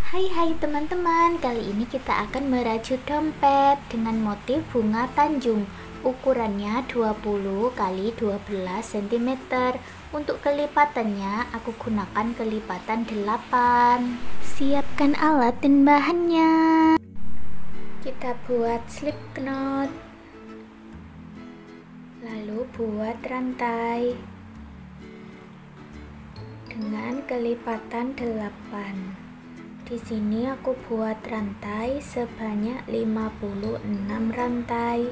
Hai teman-teman, kali ini kita akan merajut dompet dengan motif bunga Tanjung. Ukurannya 20 kali 12 cm. Untuk kelipatannya aku gunakan kelipatan 8. Siapkan alat dan bahannya. Kita buat slip knot. Lalu buat rantai dengan kelipatan 8. Di sini aku buat rantai sebanyak 56 rantai.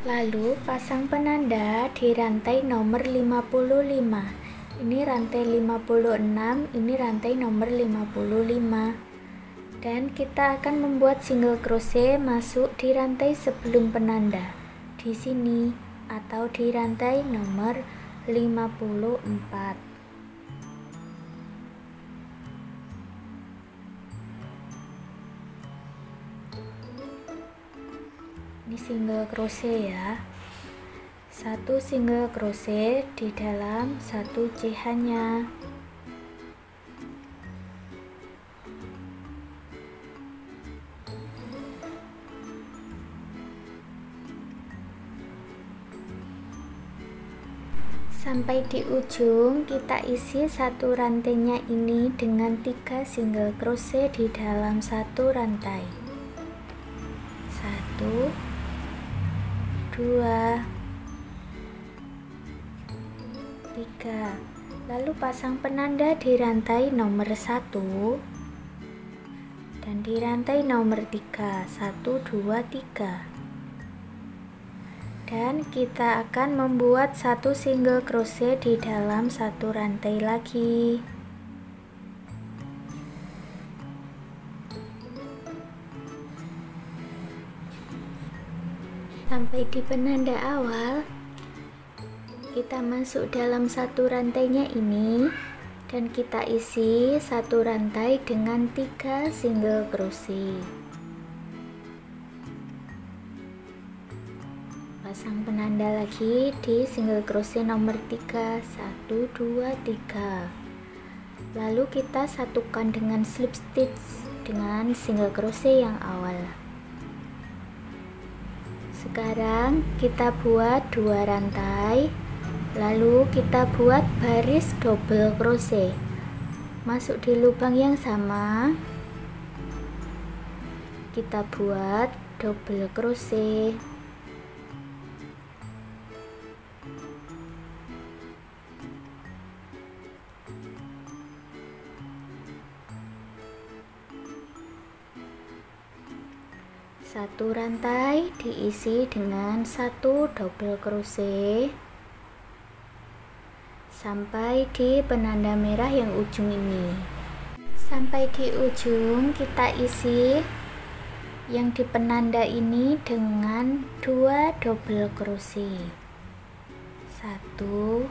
Lalu pasang penanda di rantai nomor 55. Ini rantai 56, ini rantai nomor 55. Dan kita akan membuat single crochet masuk di rantai sebelum penanda. Di sini atau di rantai nomor 54. Ini single crochet ya, satu single crochet di dalam satu CH nya. Sampai di ujung kita isi satu rantainya ini dengan 3 single crochet di dalam satu rantai. 1 2 3. Lalu pasang penanda di rantai nomor 1 dan di rantai nomor 3. 1 2 3. Dan kita akan membuat satu single crochet di dalam satu rantai lagi. Sampai di penanda awal, kita masuk dalam satu rantainya ini dan kita isi satu rantai dengan 3 single crochet. Pasang penanda lagi di single crochet nomor 3. 1 2 3. Lalu kita satukan dengan slip stitch dengan single crochet yang awal. Sekarang kita buat 2 rantai, lalu kita buat baris double crochet. Masuk di lubang yang sama, kita buat double crochet. Satu rantai diisi dengan satu double crochet sampai di penanda merah yang ujung ini. Sampai di ujung kita isi yang di penanda ini dengan 2 double crochet. 1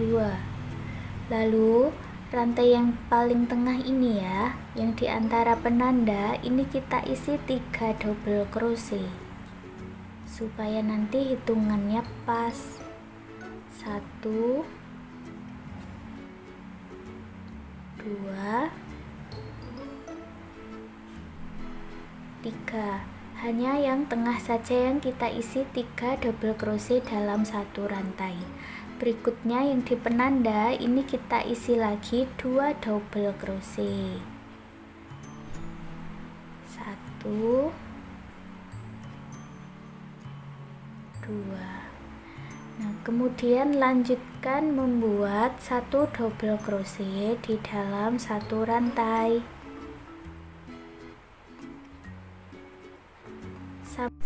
2. Lalu rantai yang paling tengah ini ya, yang di antara penanda ini kita isi 3 double crochet supaya nanti hitungannya pas. 1 2 3. Hanya yang tengah saja yang kita isi 3 double crochet dalam satu rantai. Berikutnya yang di penanda ini kita isi lagi 2 double crochet. 1 2. Nah, kemudian lanjutkan membuat 1 double crochet di dalam satu rantai.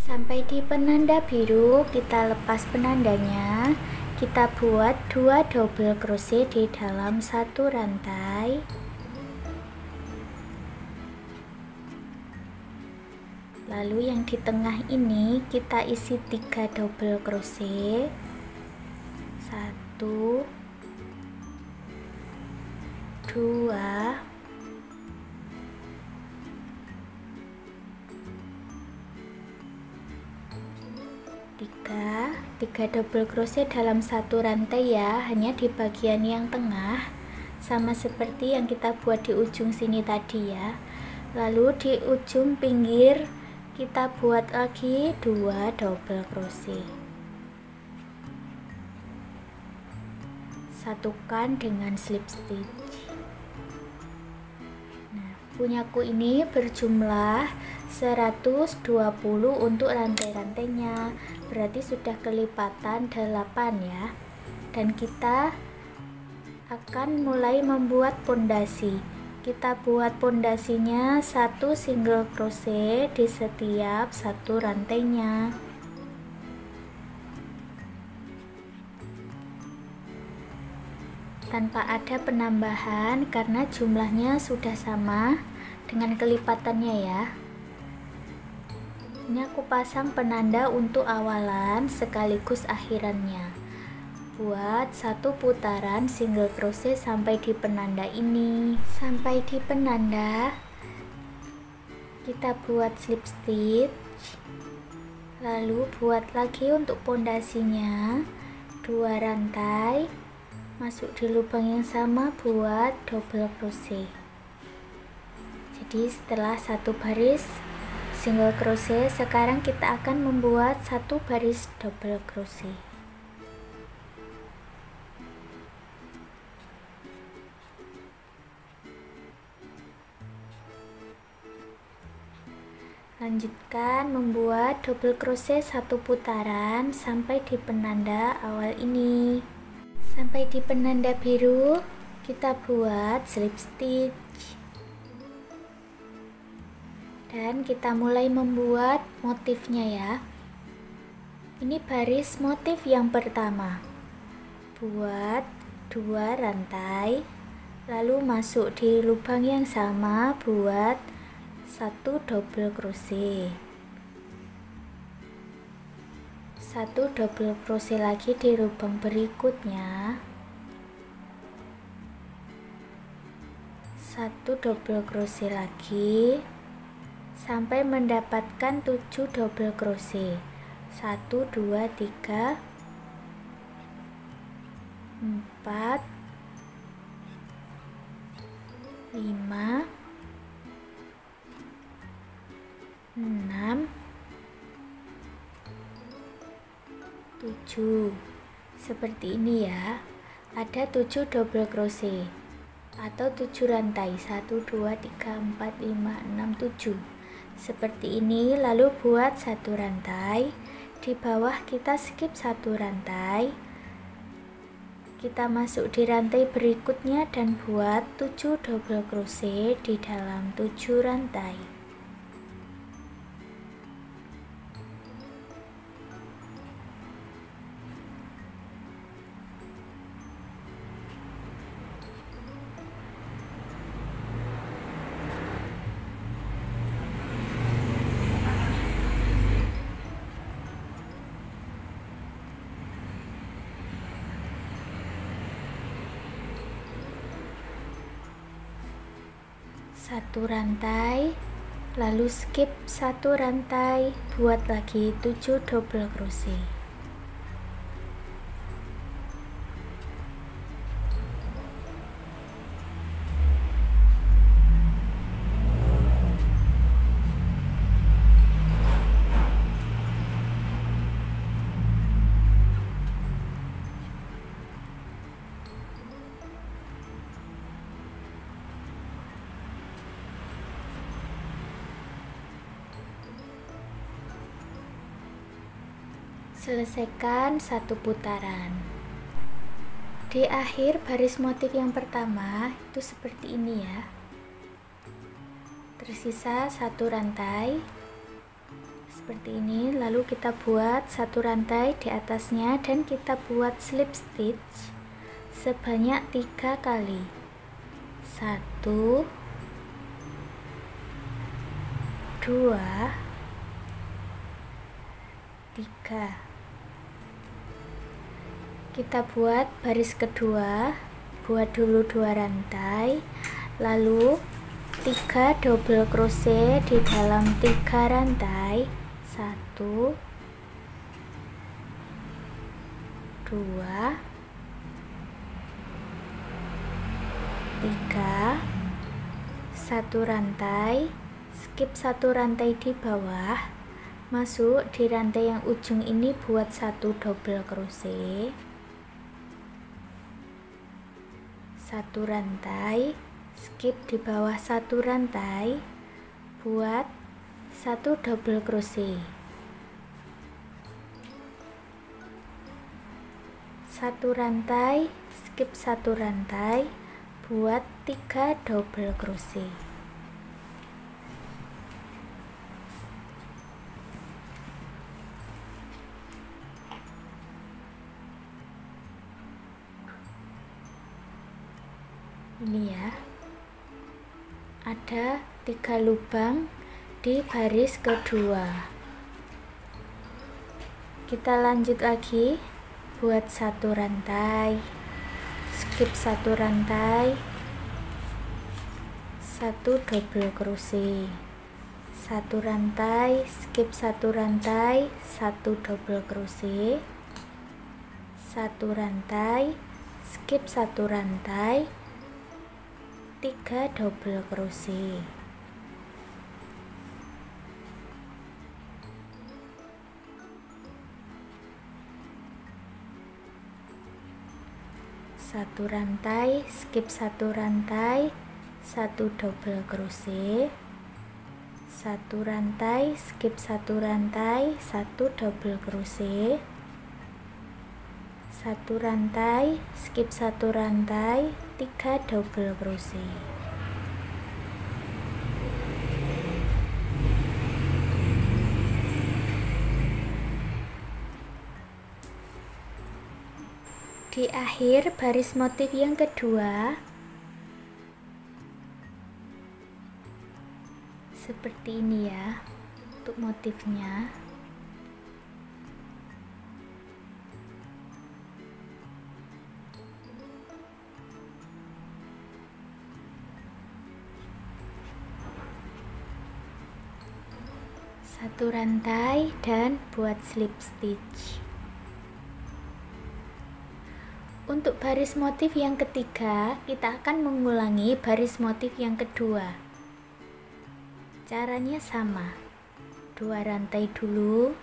Sampai di penanda biru kita lepas penandanya. Kita buat 2 double crochet di dalam satu rantai. Lalu yang di tengah ini kita isi 3 double crochet. 1 2 3 double crochet dalam satu rantai ya, hanya di bagian yang tengah. sama seperti yang kita buat di ujung sini tadi ya. Lalu di ujung pinggir kita buat lagi 2 double crochet, satukan dengan slip stitch. Nah, punyaku ini berjumlah 120 untuk rantai-rantainya, berarti sudah kelipatan 8 ya. Dan kita akan mulai membuat pondasi. Kita buat pondasinya 1 single crochet di setiap satu rantainya. Tanpa ada penambahan karena jumlahnya sudah sama dengan kelipatannya ya. Ini aku pasang penanda untuk awalan sekaligus akhirannya. Buat 1 putaran single crochet sampai di penanda ini. Sampai di penanda kita buat slip stitch, lalu buat lagi untuk pondasinya 2 rantai, masuk di lubang yang sama, buat double crochet. Jadi setelah 1 baris single crochet, sekarang kita akan membuat 1 baris double crochet. Lanjutkan membuat double crochet 1 putaran sampai di penanda awal ini. Sampai di penanda biru kita buat slip stitch. Dan kita mulai membuat motifnya ya. Ini baris motif yang pertama. Buat 2 rantai, lalu masuk di lubang yang sama, buat 1 double crochet. 1 double crochet lagi di lubang berikutnya. 1 double crochet lagi sampai mendapatkan 7 double crochet. 1 2 3 4 5 6 7. Seperti ini ya. Ada 7 double crochet atau 7 rantai. 1 2 3 4 5 6 7. Seperti ini. Lalu buat 1 rantai. Di bawah kita skip 1 rantai. Kita masuk di rantai berikutnya dan buat 7 double crochet di dalam 7 rantai. Satu rantai, lalu skip 1 rantai, buat lagi 7 double crochet. Selesaikan 1 putaran. Di akhir baris motif yang pertama itu seperti ini ya. Tersisa 1 rantai seperti ini, lalu kita buat 1 rantai di atasnya dan kita buat slip stitch sebanyak 3 kali. 1 2 3. Kita buat baris kedua, buat dulu 2 rantai, lalu 3 double crochet di dalam 3 rantai. 1 2 3, 1 rantai, skip 1 rantai di bawah, masuk di rantai yang ujung ini buat 1 double crochet, 1 rantai, skip di bawah 1 rantai, buat 1 double crochet, 1 rantai, skip 1 rantai, buat 3 double crochet. Ini ya, ada 3 lubang di baris kedua. Kita lanjut lagi, buat 1 rantai, skip 1 rantai, 1 double crochet, 1 rantai, skip 1 rantai, 1 double crochet, 1 rantai, skip 1 rantai, 3 double crochet. Satu rantai, skip 1 rantai, 1 double crochet, 1 rantai, skip 1 rantai, 1 double crochet, 1 rantai, skip 1 rantai, 3 double crochet. Di akhir baris motif yang kedua, seperti ini ya untuk motifnya. Satu rantai dan buat slip stitch. Untuk baris motif yang ketiga, kita akan mengulangi baris motif yang kedua. Caranya sama, 2 rantai dulu,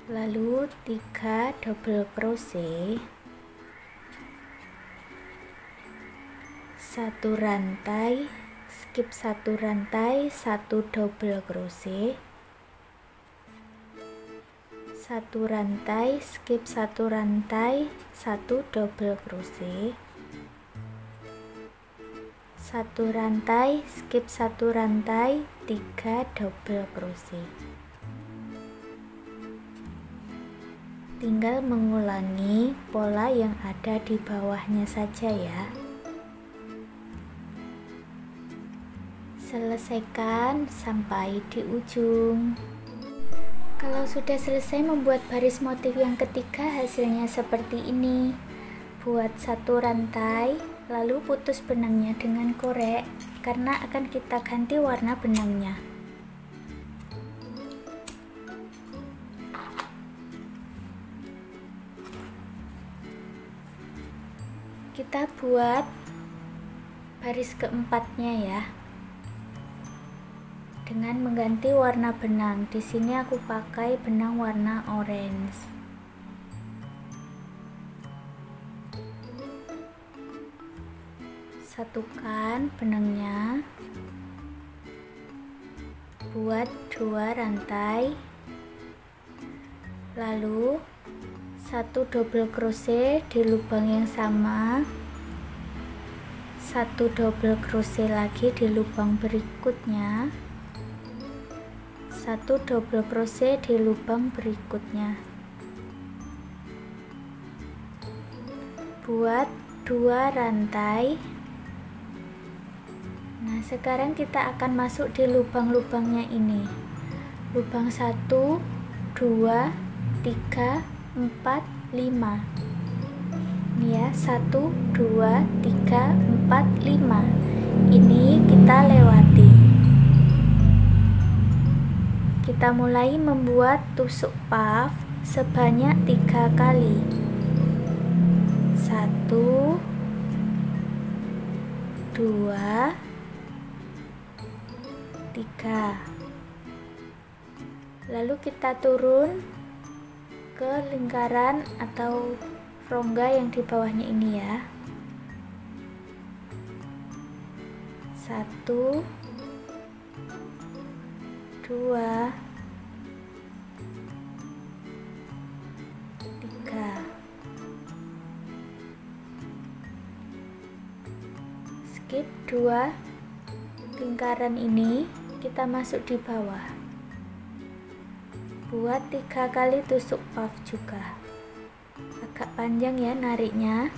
lalu 3 double crochet, 1 rantai, skip 1 rantai, 1 double crochet, 1 rantai, skip 1 rantai, 1 double crochet, 1 rantai, skip 1 rantai, 3 double crochet. Tinggal mengulangi pola yang ada di bawahnya saja ya. Selesaikan sampai di ujung. Kalau sudah selesai membuat baris motif yang ketiga, hasilnya seperti ini. Buat 1 rantai, lalu putus benangnya dengan korek karena akan kita ganti warna benangnya. Kita buat baris keempatnya ya, dengan mengganti warna benang. Di sini aku pakai benang warna orange. Satukan benangnya, buat 2 rantai, lalu 1 double crochet di lubang yang sama, 1 double crochet lagi di lubang berikutnya, 1 double crochet di lubang berikutnya. Buat 2 rantai. Nah, sekarang kita akan masuk di lubang-lubangnya ini. Lubang 1, 2, 3, 4, 5. Ini ya, 1, 2, 3, 4, 5. Ini kita lewati. Kita mulai membuat tusuk puff sebanyak 3 kali. 1, 1, 2, 3. Lalu kita turun ke lingkaran atau rongga yang di bawahnya ini ya. 1, 2, 3. Skip 2 lingkaran ini, kita masuk di bawah. Buat 3 kali tusuk puff juga. Agak panjang ya nariknya,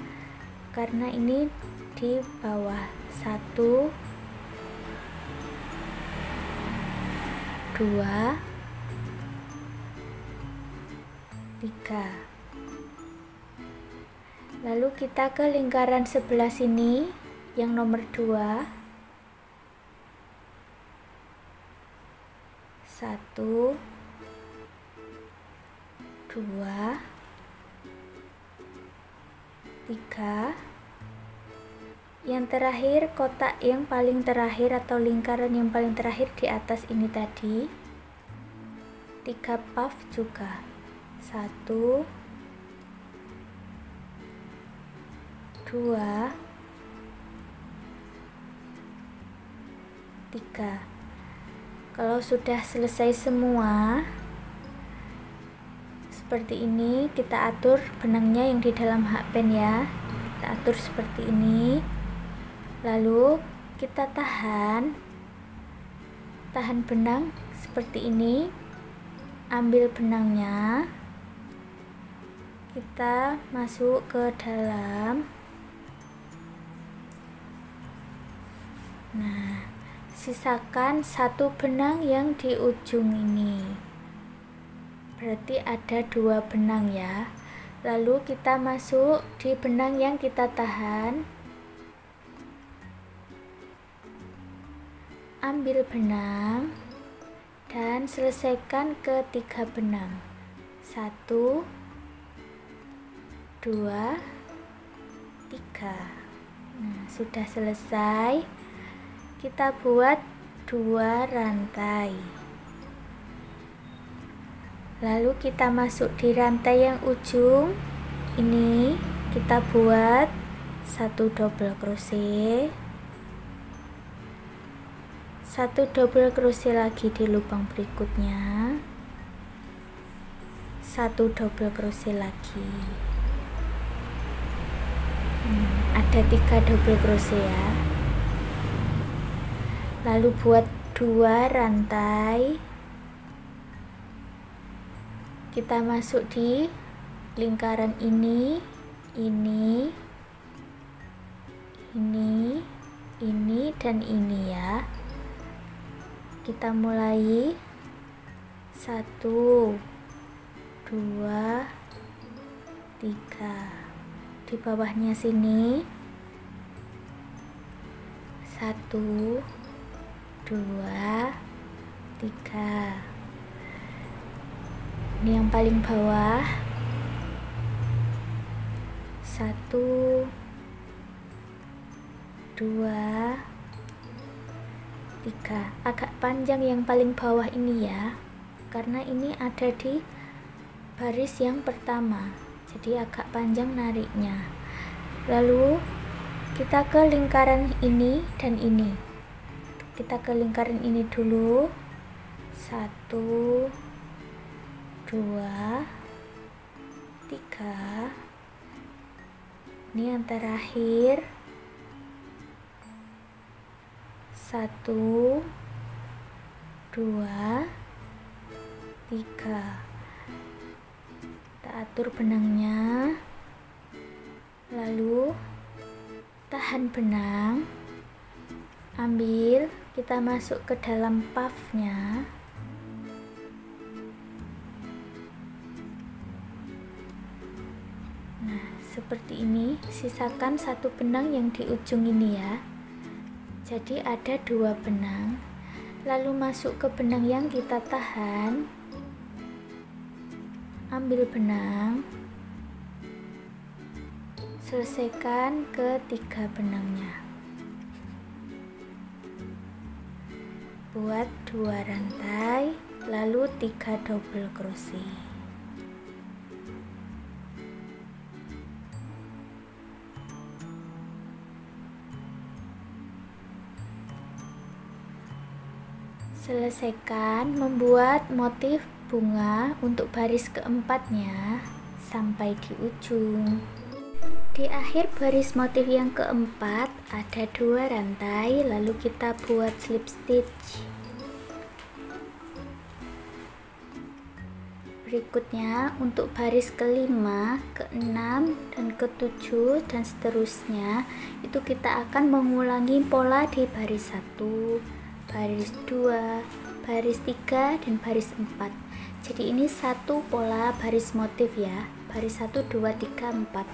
karena ini di bawah. 1, 2, 3. Lalu kita ke lingkaran sebelah sini yang nomor 2. 1, 2, 3. Yang terakhir, kotak yang paling terakhir atau lingkaran yang paling terakhir di atas ini tadi, 3 puff juga. 1, 2, 3. Kalau sudah selesai semua seperti ini, kita atur benangnya yang di dalam hakpen ya. Kita atur seperti ini. Lalu kita tahan benang seperti ini. Ambil benangnya, kita masuk ke dalam. Nah, sisakan 1 benang yang di ujung ini, berarti ada 2 benang ya. Lalu kita masuk di benang yang kita tahan, ambil benang dan selesaikan ke 3 benang. 1, 2, 3. Nah, sudah selesai. Kita buat 2 rantai. Lalu kita masuk di rantai yang ujung ini, kita buat 1 double crochet, 1 double crochet lagi di lubang berikutnya, 1 double crochet lagi. Ada 3 double crochet ya. Lalu buat 2 rantai. Kita masuk di lingkaran ini, ini, dan ini ya. Kita mulai 1, 2, 3. Di bawahnya sini 1, 2, 3. Ini yang paling bawah. 1, 2, 3. Agak panjang yang paling bawah ini ya, karena ini ada di baris yang pertama, jadi agak panjang nariknya. Lalu kita ke lingkaran ini dan ini. Kita ke lingkaran ini dulu. 1, 2, 3. Ini yang terakhir. 1, 2, 3. Kita atur benangnya, lalu tahan benang, ambil, kita masuk ke dalam puffnya. Nah, seperti ini. Sisakan 1 benang yang di ujung ini ya. Jadi ada 2 benang. Lalu masuk ke benang yang kita tahan, ambil benang, Selesaikan ketiga benangnya. Buat 2 rantai, lalu 3 double crochet. Selesaikan membuat motif bunga untuk baris keempatnya sampai di ujung. Di akhir baris motif yang keempat ada 2 rantai, lalu kita buat slip stitch. Berikutnya untuk baris kelima, keenam, dan ketujuh dan seterusnya itu kita akan mengulangi pola di baris 1, baris 2, baris 3, dan baris 4. Jadi ini satu pola baris motif ya, baris 1, 2, 3, 4.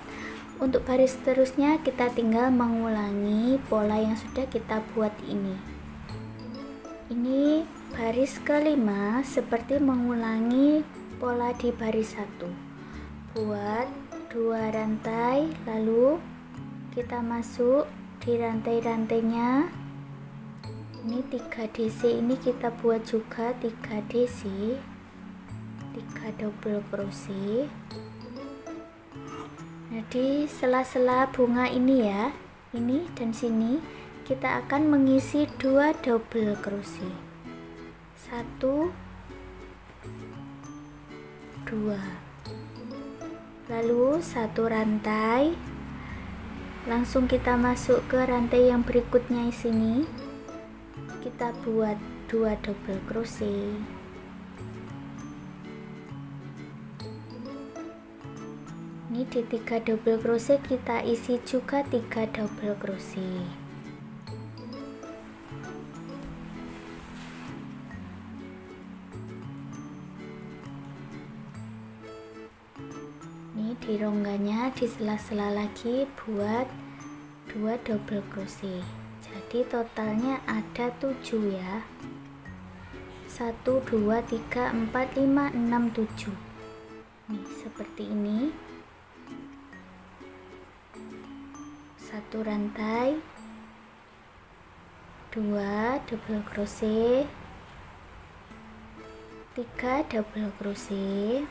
Untuk baris seterusnya kita tinggal mengulangi pola yang sudah kita buat ini. Ini baris kelima seperti mengulangi pola di baris 1. Buat 2 rantai, lalu kita masuk di rantai-rantainya. Ini 3 DC, ini kita buat juga 3 DC, 3 double crochet. Nah, di sela-sela bunga ini ya, ini dan sini kita akan mengisi 2 double crochet. 1, 2. Lalu 1 rantai. Langsung kita masuk ke rantai yang berikutnya di sini. Kita buat 2 double crochet. Ini di 3 double crochet kita isi juga 3 double crochet. Ini di rongganya di sela-sela lagi buat 2 double crochet. Jadi totalnya ada 7 ya. 1, 2, 3, 4, 5, 6, 7. Nih seperti ini. 1 rantai, 2 double crochet, 3 double crochet,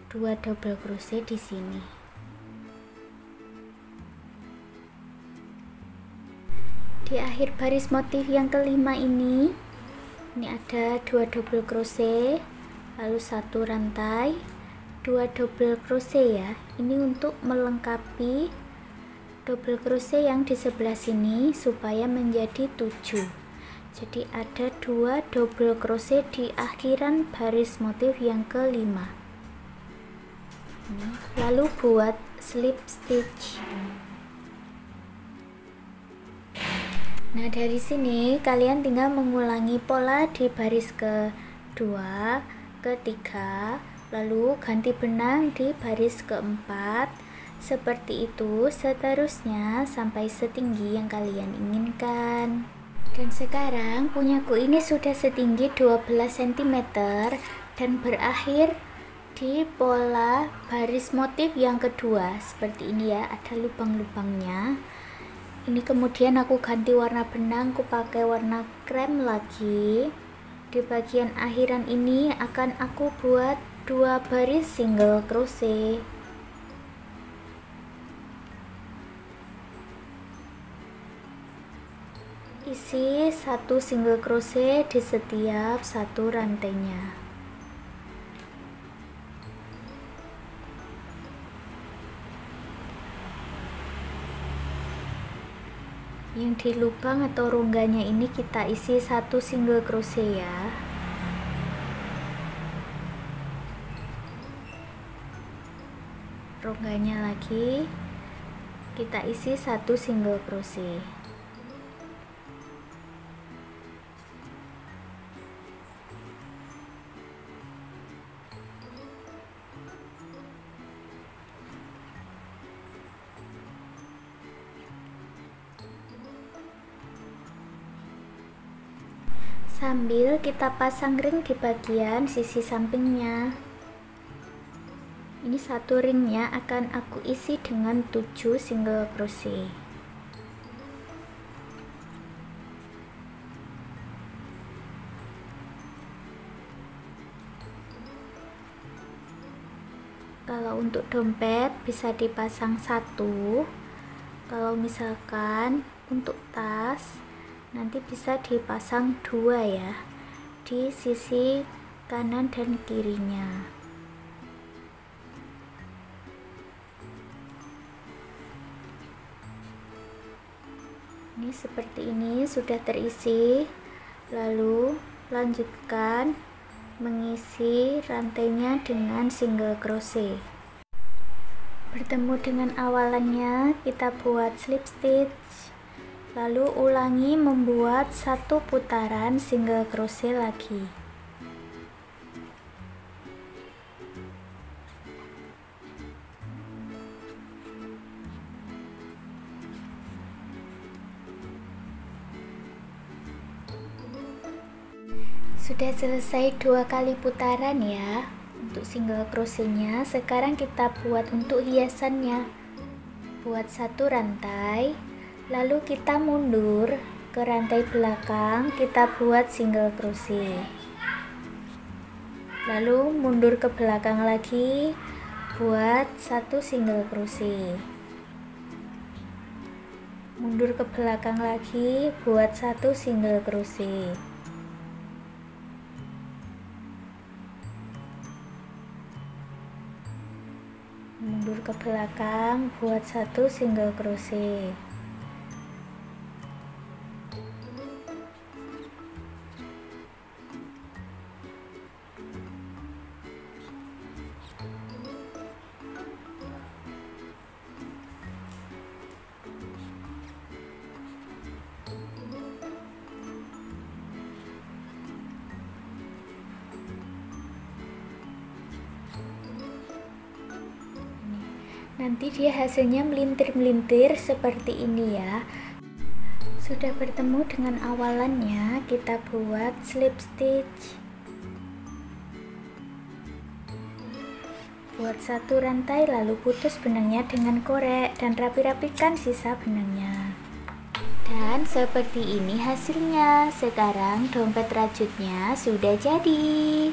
2 double crochet di sini. Di akhir baris motif yang kelima ini ada 2 double crochet, lalu 1 rantai, 2 double crochet ya. Ini untuk melengkapi double crochet yang di sebelah sini supaya menjadi 7. Jadi ada 2 double crochet di akhiran baris motif yang kelima. Lalu buat slip stitch. Nah, dari sini kalian tinggal mengulangi pola di baris kedua, ketiga, lalu ganti benang di baris keempat. Seperti itu seterusnya sampai setinggi yang kalian inginkan. Dan sekarang punyaku ini sudah setinggi 12 cm dan berakhir di pola baris motif yang kedua. Seperti ini ya, ada lubang-lubangnya. Ini kemudian aku ganti warna benang, aku pakai warna krem lagi. Di bagian akhiran ini akan aku buat 2 baris single crochet. Isi 1 single crochet di setiap 1 rantainya. Yang di lubang atau rongganya ini kita isi 1 single crochet ya. Rongganya lagi kita isi 1 single crochet. sambil kita pasang ring di bagian sisi sampingnya. Ini satu ringnya akan aku isi dengan 7 single crochet. Kalau untuk dompet bisa dipasang satu, kalau misalkan untuk tas nanti bisa dipasang 2 ya, di sisi kanan dan kirinya. Ini seperti ini sudah terisi. Lalu lanjutkan mengisi rantainya dengan single crochet. Bertemu dengan awalannya, kita buat slip stitch, lalu ulangi membuat satu putaran single crochet lagi. Sudah selesai 2 kali putaran ya untuk single crochetnya. Sekarang kita buat untuk hiasannya. Buat satu rantai, lalu kita mundur ke rantai belakang, kita buat single crochet. Lalu mundur ke belakang lagi, buat satu single crochet. Mundur ke belakang lagi, buat satu single crochet. Mundur ke belakang, buat satu single crochet. Nanti dia hasilnya melintir-melintir seperti ini ya. Sudah bertemu dengan awalannya, kita buat slip stitch. Buat satu rantai, lalu putus benangnya dengan korek dan rapi-rapikan sisa benangnya. Dan seperti ini hasilnya. Sekarang dompet rajutnya sudah jadi.